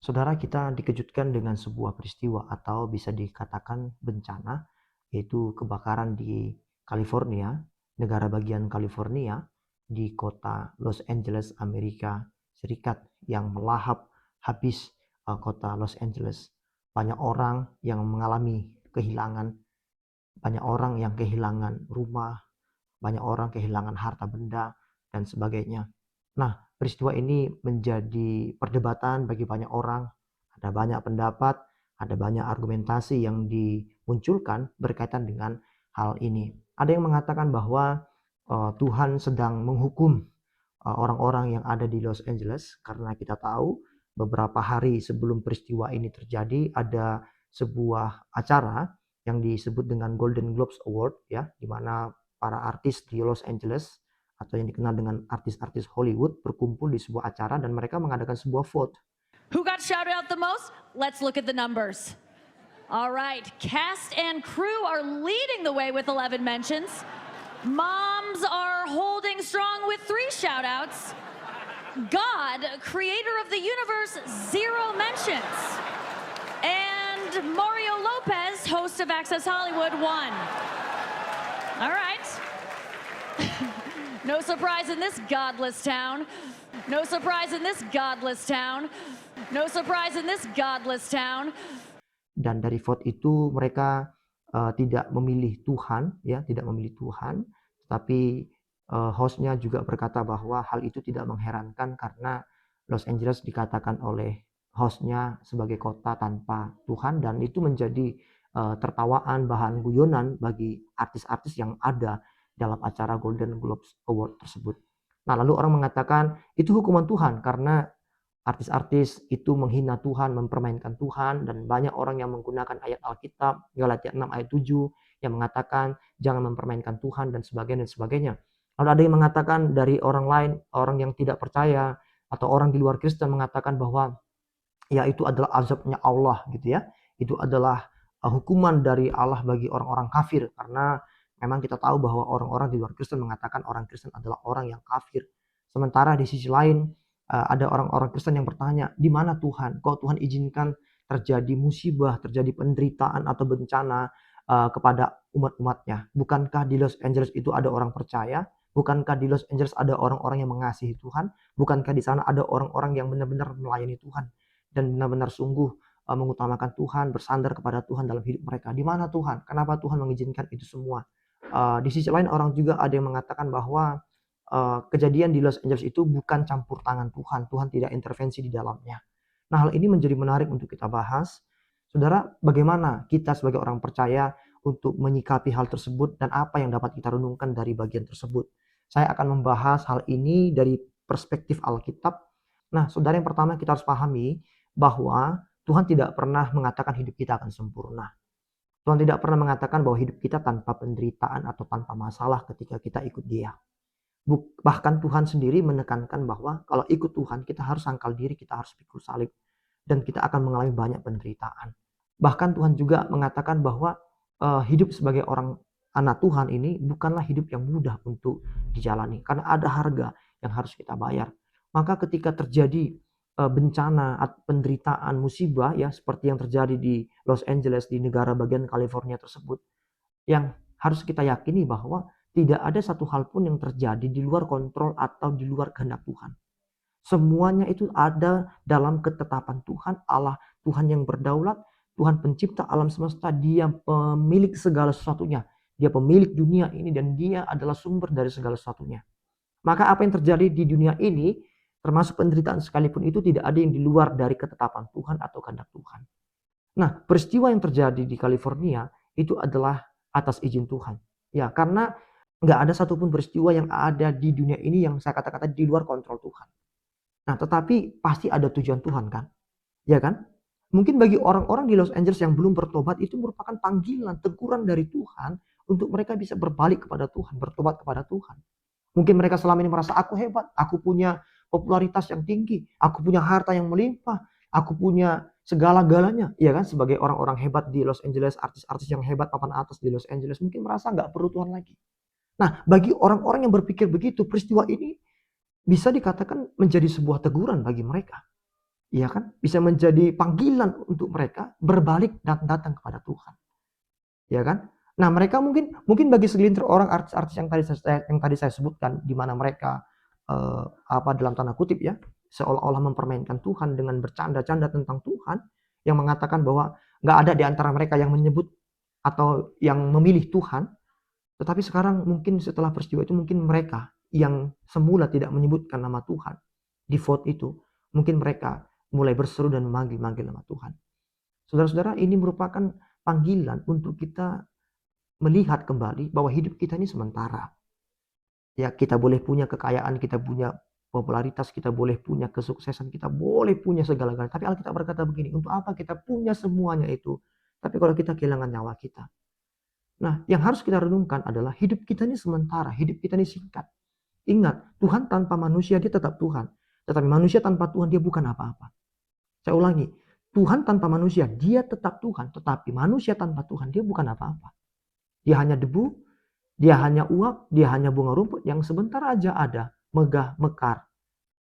Saudara, kita dikejutkan dengan sebuah peristiwa atau bisa dikatakan bencana, yaitu kebakaran di California, negara bagian California, di kota Los Angeles, Amerika Serikat, yang melahap habis kota Los Angeles. Banyak orang yang mengalami kehilangan, banyak orang yang kehilangan rumah, banyak orang kehilangan harta benda, dan sebagainya. Nah, peristiwa ini menjadi perdebatan bagi banyak orang. Ada banyak pendapat, ada banyak argumentasi yang dimunculkan berkaitan dengan hal ini. Ada yang mengatakan bahwa Tuhan sedang menghukum orang-orang yang ada di Los Angeles, karena kita tahu beberapa hari sebelum peristiwa ini terjadi ada sebuah acara yang disebut dengan Golden Globes Award, ya, di mana para artis di Los Angeles atau yang dikenal dengan artis-artis Hollywood berkumpul di sebuah acara dan mereka mengadakan sebuah vote. Who got shouted out the most? Let's look at the numbers. All right, cast and crew are leading the way with 11 mentions. Moms are holding strong with 3 shout-outs. God, creator of the universe, 0 mentions. And Mario Lopez, host of Access Hollywood, 1. All right. No surprise in this godless town. No surprise in this godless town. No surprise in this godless town. Dan dari vote itu mereka tidak memilih Tuhan, ya, tidak memilih Tuhan, tapi hostnya juga berkata bahwa hal itu tidak mengherankan karena Los Angeles dikatakan oleh hostnya sebagai kota tanpa Tuhan, dan itu menjadi tertawaan, bahan guyonan bagi artis-artis yang ada dalam acara Golden Globes Award tersebut. Nah, lalu orang mengatakan itu hukuman Tuhan karena artis-artis itu menghina Tuhan, mempermainkan Tuhan, dan banyak orang yang menggunakan ayat Alkitab, Galatia 6 ayat 7, yang mengatakan jangan mempermainkan Tuhan dan sebagainya dan sebagainya. Lalu ada yang mengatakan dari orang lain, orang yang tidak percaya atau orang di luar Kristen mengatakan bahwa ya itu adalah azabnya Allah gitu ya. Itu adalah hukuman dari Allah bagi orang-orang kafir, karena memang kita tahu bahwa orang-orang di luar Kristen mengatakan orang Kristen adalah orang yang kafir. Sementara di sisi lain ada orang-orang Kristen yang bertanya, di mana Tuhan? Kok Tuhan izinkan terjadi musibah, terjadi penderitaan atau bencana kepada umat-umatnya? Bukankah di Los Angeles itu ada orang percaya? Bukankah di Los Angeles ada orang-orang yang mengasihi Tuhan? Bukankah di sana ada orang-orang yang benar-benar melayani Tuhan dan benar-benar sungguh mengutamakan Tuhan, bersandar kepada Tuhan dalam hidup mereka? Di mana Tuhan? Kenapa Tuhan mengizinkan itu semua? Di sisi lain orang juga ada yang mengatakan bahwa kejadian di Los Angeles itu bukan campur tangan Tuhan. Tuhan tidak intervensi di dalamnya. Nah, hal ini menjadi menarik untuk kita bahas. Saudara, bagaimana kita sebagai orang percaya untuk menyikapi hal tersebut dan apa yang dapat kita renungkan dari bagian tersebut? Saya akan membahas hal ini dari perspektif Alkitab. Nah, saudara, yang pertama kita harus pahami bahwa Tuhan tidak pernah mengatakan hidup kita akan sempurna. Tuhan tidak pernah mengatakan bahwa hidup kita tanpa penderitaan atau tanpa masalah ketika kita ikut Dia. Bahkan Tuhan sendiri menekankan bahwa kalau ikut Tuhan kita harus sangkal diri, kita harus pikul salib, dan kita akan mengalami banyak penderitaan. Bahkan Tuhan juga mengatakan bahwa hidup sebagai orang anak Tuhan ini bukanlah hidup yang mudah untuk dijalani, karena ada harga yang harus kita bayar. Maka ketika terjadi bencana, penderitaan, musibah, ya seperti yang terjadi di Los Angeles, di negara bagian California tersebut, yang harus kita yakini bahwa tidak ada satu hal pun yang terjadi di luar kontrol atau di luar kehendak Tuhan. Semuanya itu ada dalam ketetapan Tuhan, Allah, Tuhan yang berdaulat, Tuhan pencipta alam semesta, Dia pemilik segala sesuatunya. Dia pemilik dunia ini dan Dia adalah sumber dari segala sesuatunya. Maka apa yang terjadi di dunia ini, termasuk penderitaan sekalipun, itu tidak ada yang di luar dari ketetapan Tuhan atau kehendak Tuhan. Nah, peristiwa yang terjadi di California itu adalah atas izin Tuhan. Ya, karena nggak ada satupun peristiwa yang ada di dunia ini yang saya kata-kata di luar kontrol Tuhan. Nah, tetapi pasti ada tujuan Tuhan kan? Ya kan? Mungkin bagi orang-orang di Los Angeles yang belum bertobat itu merupakan panggilan, teguran dari Tuhan untuk mereka bisa berbalik kepada Tuhan, bertobat kepada Tuhan. Mungkin mereka selama ini merasa aku hebat, aku punya popularitas yang tinggi, aku punya harta yang melimpah, aku punya segala-galanya, ya kan? Sebagai orang-orang hebat di Los Angeles, artis-artis yang hebat papan atas di Los Angeles, mungkin merasa nggak perlu Tuhan lagi. Nah, bagi orang-orang yang berpikir begitu, peristiwa ini bisa dikatakan menjadi sebuah teguran bagi mereka. Ya kan? Bisa menjadi panggilan untuk mereka berbalik dan datang kepada Tuhan. Ya kan? Nah, mereka mungkin bagi segelintir orang artis-artis yang tadi saya sebutkan, di mana mereka dalam tanda kutip ya, seolah-olah mempermainkan Tuhan dengan bercanda-canda tentang Tuhan, yang mengatakan bahwa nggak ada di antara mereka yang menyebut atau yang memilih Tuhan. Tetapi sekarang mungkin setelah peristiwa itu, mungkin mereka yang semula tidak menyebutkan nama Tuhan di vote itu, mungkin mereka mulai berseru dan memanggil-manggil nama Tuhan. Saudara-saudara, ini merupakan panggilan untuk kita melihat kembali bahwa hidup kita ini sementara. Ya, kita boleh punya kekayaan, kita punya popularitas, kita boleh punya kesuksesan, kita boleh punya segala-galanya. Tapi Alkitab berkata begini, untuk apa kita punya semuanya itu? Tapi kalau kita kehilangan nyawa kita. Nah, yang harus kita renungkan adalah hidup kita ini sementara, hidup kita ini singkat. Ingat, Tuhan tanpa manusia dia tetap Tuhan. Tetapi manusia tanpa Tuhan dia bukan apa-apa. Saya ulangi, Tuhan tanpa manusia dia tetap Tuhan. Tetapi manusia tanpa Tuhan dia bukan apa-apa. Dia hanya debu, dia hanya uap, dia hanya bunga rumput yang sebentar aja ada, megah, mekar.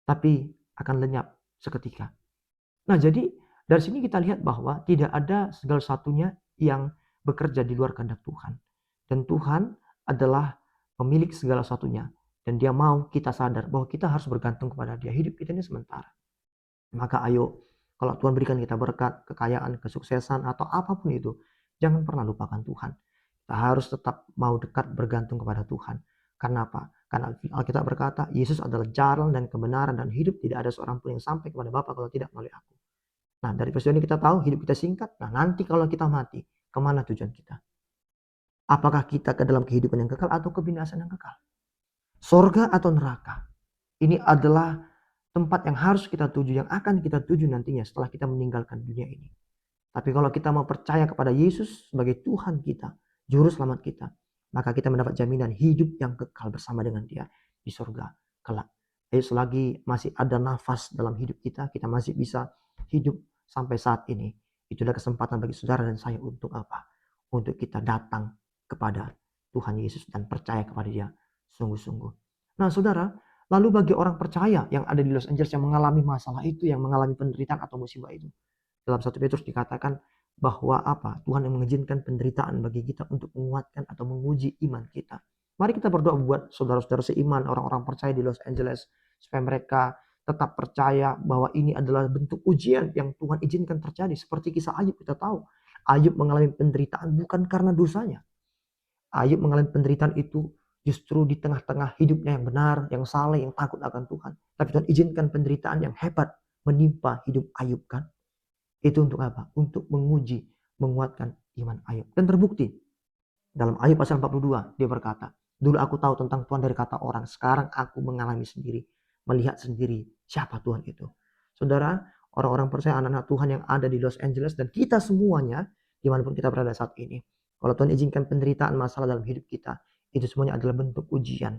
Tapi akan lenyap seketika. Nah, jadi dari sini kita lihat bahwa tidak ada segala satunya yang bekerja di luar kehendak Tuhan. Dan Tuhan adalah pemilik segala satunya. Dan dia mau kita sadar bahwa kita harus bergantung kepada dia. Hidup kita ini sementara. Maka ayo, kalau Tuhan berikan kita berkat, kekayaan, kesuksesan, atau apapun itu, jangan pernah lupakan Tuhan. Kita harus tetap mau dekat bergantung kepada Tuhan. Karena apa? Karena Alkitab berkata, Yesus adalah jalan dan kebenaran dan hidup. Tidak ada seorang pun yang sampai kepada Bapa kalau tidak melalui aku. Nah, dari peristiwa ini kita tahu hidup kita singkat. Nah, nanti kalau kita mati, kemana tujuan kita? Apakah kita ke dalam kehidupan yang kekal atau kebinasaan yang kekal? Sorga atau neraka? Ini adalah tempat yang harus kita tuju, yang akan kita tuju nantinya setelah kita meninggalkan dunia ini. Tapi kalau kita mau percaya kepada Yesus sebagai Tuhan kita, Juru Selamat kita, maka kita mendapat jaminan hidup yang kekal bersama dengan Dia di sorga kelak. Jadi selagi masih ada nafas dalam hidup kita masih bisa hidup sampai saat ini. Itulah kesempatan bagi saudara dan saya untuk apa? Untuk kita datang kepada Tuhan Yesus dan percaya kepada Dia sungguh-sungguh. Nah, saudara, lalu bagi orang percaya yang ada di Los Angeles yang mengalami masalah itu, yang mengalami penderitaan atau musibah itu, dalam 1 Petrus dikatakan bahwa apa? Tuhan yang mengizinkan penderitaan bagi kita untuk menguatkan atau menguji iman kita. Mari kita berdoa buat saudara-saudara seiman, orang-orang percaya di Los Angeles, supaya mereka tetap percaya bahwa ini adalah bentuk ujian yang Tuhan izinkan terjadi. Seperti kisah Ayub, kita tahu Ayub mengalami penderitaan bukan karena dosanya. Ayub mengalami penderitaan itu justru di tengah-tengah hidupnya yang benar, yang saleh, yang takut akan Tuhan. Tapi Tuhan izinkan penderitaan yang hebat menimpa hidup Ayub kan. Itu untuk apa? Untuk menguji, menguatkan iman Ayub. Dan terbukti dalam Ayub pasal 42 dia berkata, dulu aku tahu tentang Tuhan dari kata orang, sekarang aku mengalami sendiri, melihat sendiri siapa Tuhan itu. Saudara, orang-orang percaya, anak-anak Tuhan yang ada di Los Angeles dan kita semuanya, dimanapun kita berada saat ini, kalau Tuhan izinkan penderitaan masalah dalam hidup kita, itu semuanya adalah bentuk ujian.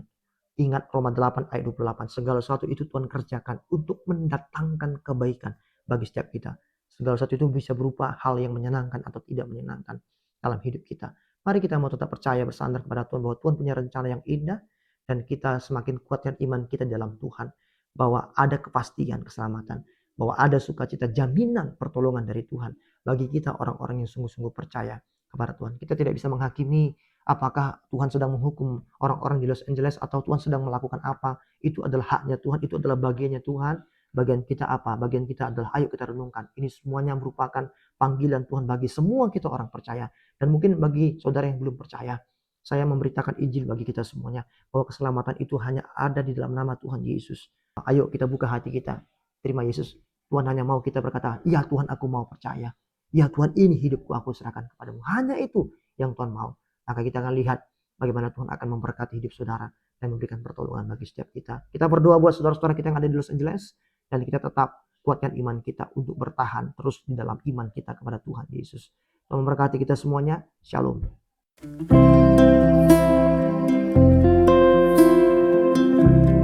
Ingat Roma 8 ayat 28, segala sesuatu itu Tuhan kerjakan untuk mendatangkan kebaikan bagi setiap kita. Segala sesuatu itu bisa berupa hal yang menyenangkan atau tidak menyenangkan dalam hidup kita. Mari kita mau tetap percaya, bersandar kepada Tuhan bahwa Tuhan punya rencana yang indah, dan kita semakin kuatkan iman kita dalam Tuhan, bahwa ada kepastian keselamatan, bahwa ada sukacita, jaminan pertolongan dari Tuhan bagi kita orang-orang yang sungguh-sungguh percaya kepada Tuhan. Kita tidak bisa menghakimi apakah Tuhan sedang menghukum orang-orang di Los Angeles atau Tuhan sedang melakukan apa. Itu adalah haknya Tuhan, itu adalah bagiannya Tuhan. Bagian kita apa? Bagian kita adalah ayo kita renungkan. Ini semuanya merupakan panggilan Tuhan bagi semua kita orang percaya. Dan mungkin bagi saudara yang belum percaya, saya memberitakan Injil bagi kita semuanya, bahwa keselamatan itu hanya ada di dalam nama Tuhan Yesus. Ayo kita buka hati kita, terima Yesus. Tuhan hanya mau kita berkata, ya Tuhan aku mau percaya. Ya Tuhan, ini hidupku aku serahkan kepadamu. Hanya itu yang Tuhan mau. Maka kita akan lihat bagaimana Tuhan akan memberkati hidup saudara dan memberikan pertolongan bagi setiap kita. Kita berdoa buat saudara-saudara kita yang ada di Los Angeles, dan kita tetap kuatkan iman kita untuk bertahan terus di dalam iman kita kepada Tuhan Yesus. Tuhan memberkati kita semuanya. Shalom.